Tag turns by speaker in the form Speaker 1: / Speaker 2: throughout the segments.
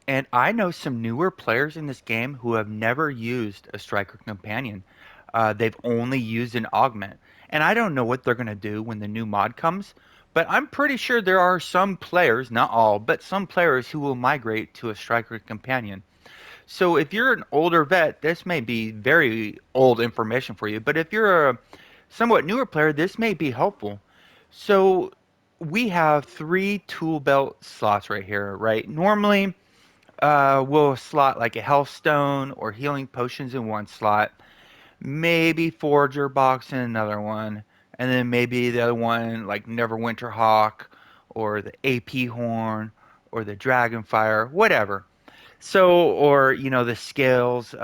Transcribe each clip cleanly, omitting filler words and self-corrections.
Speaker 1: And I know some newer players in this game who have never used a striker companion. They've only used an augment. And I don't know what they're going to do when the new mod comes, but I'm pretty sure there are some players, not all, but some players who will migrate to a striker companion. So if you're an older vet, this may be very old information for you, but if you're a somewhat newer player, this may be helpful. So we have three tool belt slots right here, right? Normally, we'll slot like a health stone or healing potions in one slot, maybe forager box in another one, and then maybe the other one like Neverwinter Hawk or the AP horn or the Dragonfire, whatever. So, or the scales,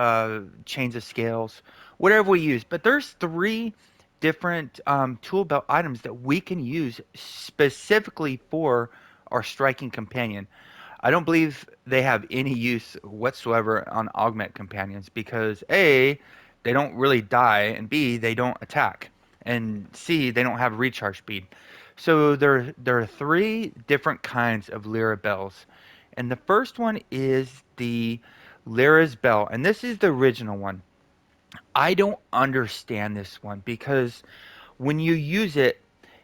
Speaker 1: chains of scales, whatever we use. But there's three different tool belt items that we can use specifically for our striking companion. I don't believe they have any use whatsoever on augment companions because A, they don't really die, and B, they don't attack, and C, they don't have recharge speed. So there are three different kinds of Lyra bells, and the first one is the Lyra's bell, and this is the original one. I don't understand this one because when you use it,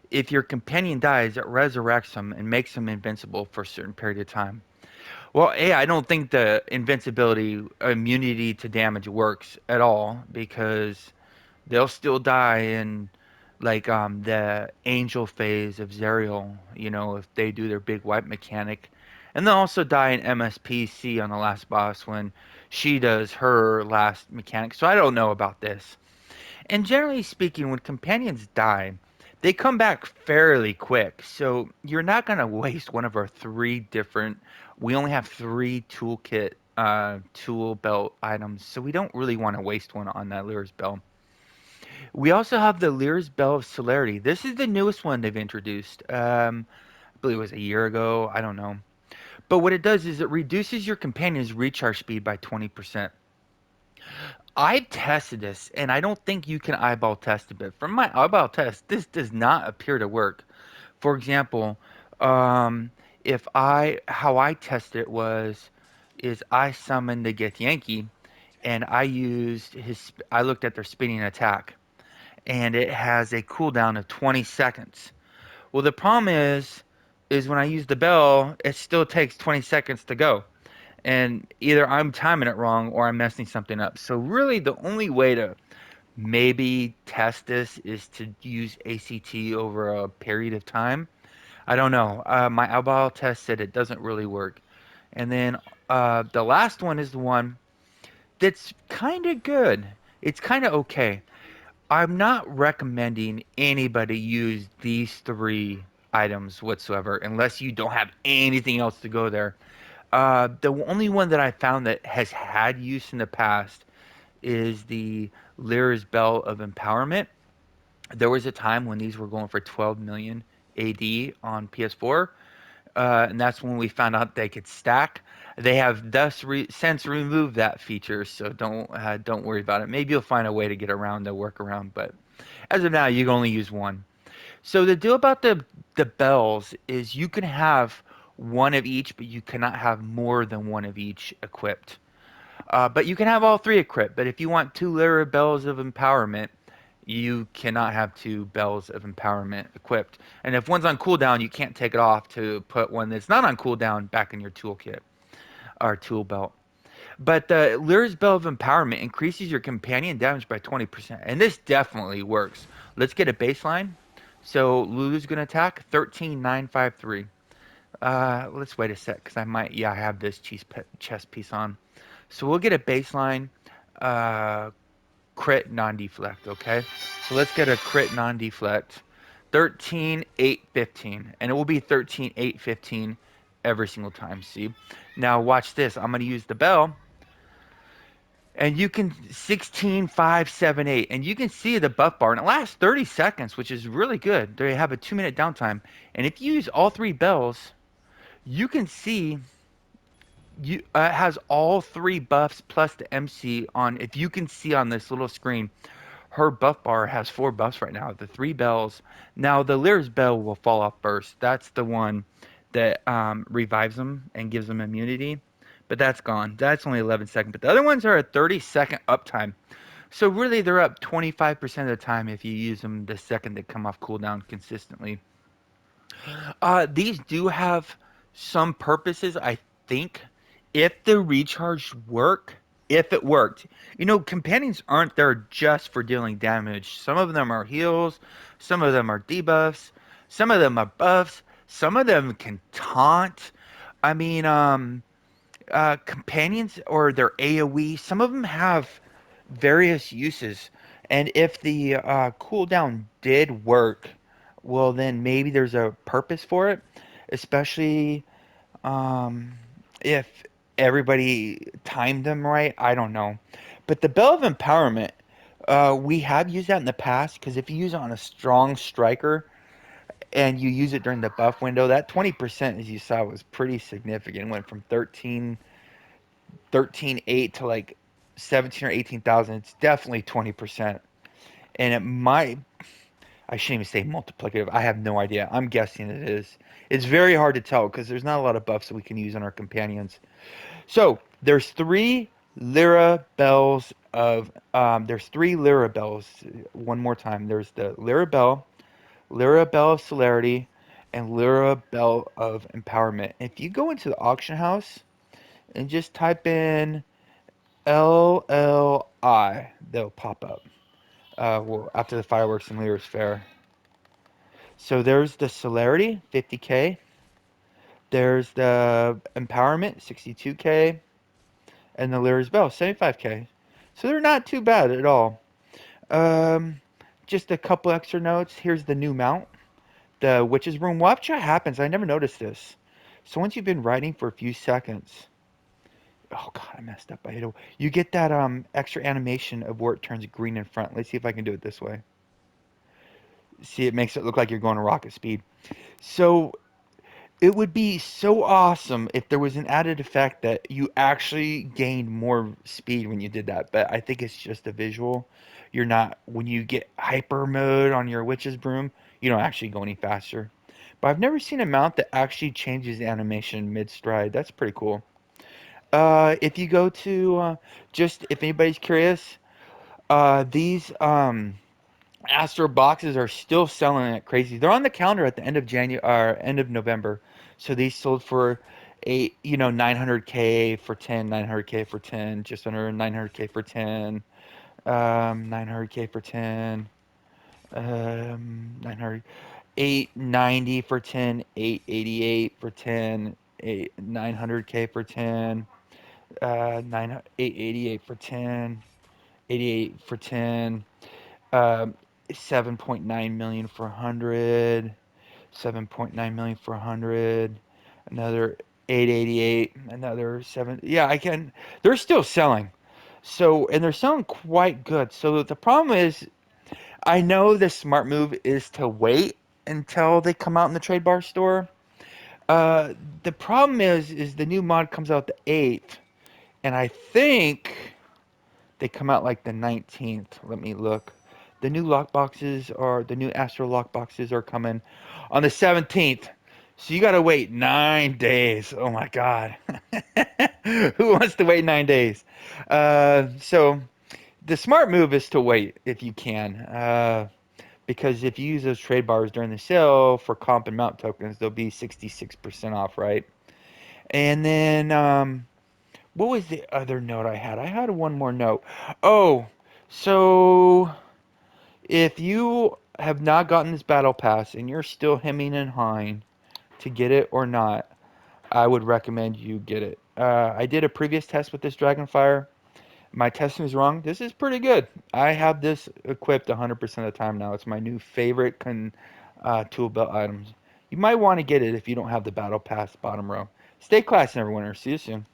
Speaker 1: if your companion dies, it resurrects them and makes them invincible for a certain period of time. Well, A, I don't think the invincibility immunity to damage works at all because they'll still die in like the angel phase of Zerial, if they do their big wipe mechanic. And they'll also die in MSPC on the last boss when she does her last mechanic. So I don't know about this. And generally speaking, when companions die, they come back fairly quick. So you're not going to waste one of our three different. We only have three toolkit tool belt items, so we don't really want to waste one on that Lyra's Bell. We also have the Lyra's Bell of Celerity. This is the newest one they've introduced. I believe it was a year ago. I don't know. But what it does is it reduces your companion's recharge speed by 20%. I tested this, and I don't think you can eyeball test it, but from my eyeball test, this does not appear to work. For example, um, if how I tested it is I summoned the Get Yankee, and I looked at their spinning attack, and it has a cooldown of 20 seconds. Well, the problem is when I use the bell, it still takes 20 seconds to go and either I'm timing it wrong or I'm messing something up. So really, the only way to maybe test this is to use ACT over a period of time. I don't know. My eyeball test said it doesn't really work. And then the last one is the one that's kind of good. It's kind of okay. I'm not recommending anybody use these three items whatsoever unless you don't have anything else to go there. The only one that I found that has had use in the past is the Lyra's Bell of Empowerment. There was a time when these were going for 12 million AD on PS4, and that's when we found out they could stack. They have since removed that feature, so don't worry about it. Maybe you'll find a way to get around the workaround, but as of now, you can only use one. So the deal about the bells is you can have one of each, but you cannot have more than one of each equipped. But you can have all three equipped. But if you want two Lyra bells of empowerment, you cannot have two bells of empowerment equipped. And if one's on cooldown, you can't take it off to put one that's not on cooldown back in your toolkit or tool belt. But the Lyra's Bell of Empowerment increases your companion damage by 20%. And this definitely works. Let's get a baseline. So Lulu's going to attack 13953. Let's wait a sec because I have this chest piece on. So we'll get a baseline uh, crit non-deflect, okay? So let's get a crit non-deflect. 13 8 15, and it will be 13 8 15 every single time, see? Now watch this. I'm going to use the bell, and you can 16 5 7 8, and you can see the buff bar, and it lasts 30 seconds, which is really good. They have a 2-minute downtime, and if you use all three bells, you can see it has all three buffs plus the MC on. If you can see on this little screen, her buff bar has four buffs right now. The three bells. Now the Lyra's bell will fall off first. That's the one that revives them and gives them immunity. but that's gone. That's only 11 seconds. But the other ones are a 30-second uptime. So really, they're up 25% of the time if you use them the second they come off cooldown consistently. These do have some purposes, I think. If the recharge work, if it worked, companions aren't there just for dealing damage. Some of them are heals, some of them are debuffs, some of them are buffs, some of them can taunt. I mean, companions or their AoE, some of them have various uses. And if the cooldown did work, well, then maybe there's a purpose for it, especially um, if everybody timed them right. I don't know. But the Bell of Empowerment, we have used that in the past because if you use it on a strong striker and you use it during the buff window, that 20%, as you saw, was pretty significant. It went from 13.8 to like 17 or 18,000. It's definitely 20%. And it might, I shouldn't even say multiplicative. I have no idea. I'm guessing it is. It's very hard to tell because there's not a lot of buffs that we can use on our companions. So there's three Lyra bells of there's three Lyra bells. One more time. There's the Lyra Bell of Celerity, and Lyra Bell of Empowerment. If you go into the auction house and just type in LLI, they'll pop up. Well, after the fireworks and Lyra's Fair. So there's the Celerity, 50K. There's the Empowerment, 62K. And the Lyra's Bell, 75K. So they're not too bad at all. Um, just a couple extra notes. Here's the new mount, the Witch's Room. Watch what happens. I never noticed this. So once you've been writing for a few seconds, oh god, I messed up. I hit a, you get that extra animation of where it turns green in front. Let's see if I can do it this way. See, it makes it look like you're going to rocket speed. So it would be so awesome if there was an added effect that you actually gained more speed when you did that. But I think it's just a visual. You're not, when you get hyper mode on your witch's broom, you don't actually go any faster. But I've never seen a mount that actually changes animation mid stride. That's pretty cool. If you go to, just if anybody's curious, these Astro boxes are still selling like crazy. They're on the counter at the end of January or end of November. So these sold for 900K for 10, 900K for 10, just under 900K for 10, 900K for 10, 900, 890 for 10, 888 for 10, 900K for 10, 888 for 10, 88 for 10. Um, 7.9 million for 100, 7.9 million for 100, another 888, another 7. Yeah, I can. They're still selling. So, and they're selling quite good. So the problem is, I know the smart move is to wait until they come out in the trade bar store. The problem is the new mod comes out the 8th, and I think they come out like the 19th. Let me look. The new lockboxes are the new Astro lockboxes are coming on the 17th. So you gotta wait 9 days. Oh my god. Who wants to wait 9 days? So the smart move is to wait if you can. Because if you use those trade bars during the sale for comp and mount tokens, they'll be 66% off, right? And then what was the other note I had? I had one more note. Oh, so if you have not gotten this battle pass and you're still hemming and hawing to get it or not, I would recommend you get it. I did a previous test with this Dragonfire. My testing was wrong. This is pretty good. I have this equipped 100% of the time now. It's my new favorite tool belt items. You might want to get it if you don't have the battle pass bottom row. Stay classy, Neverwinter. See you soon.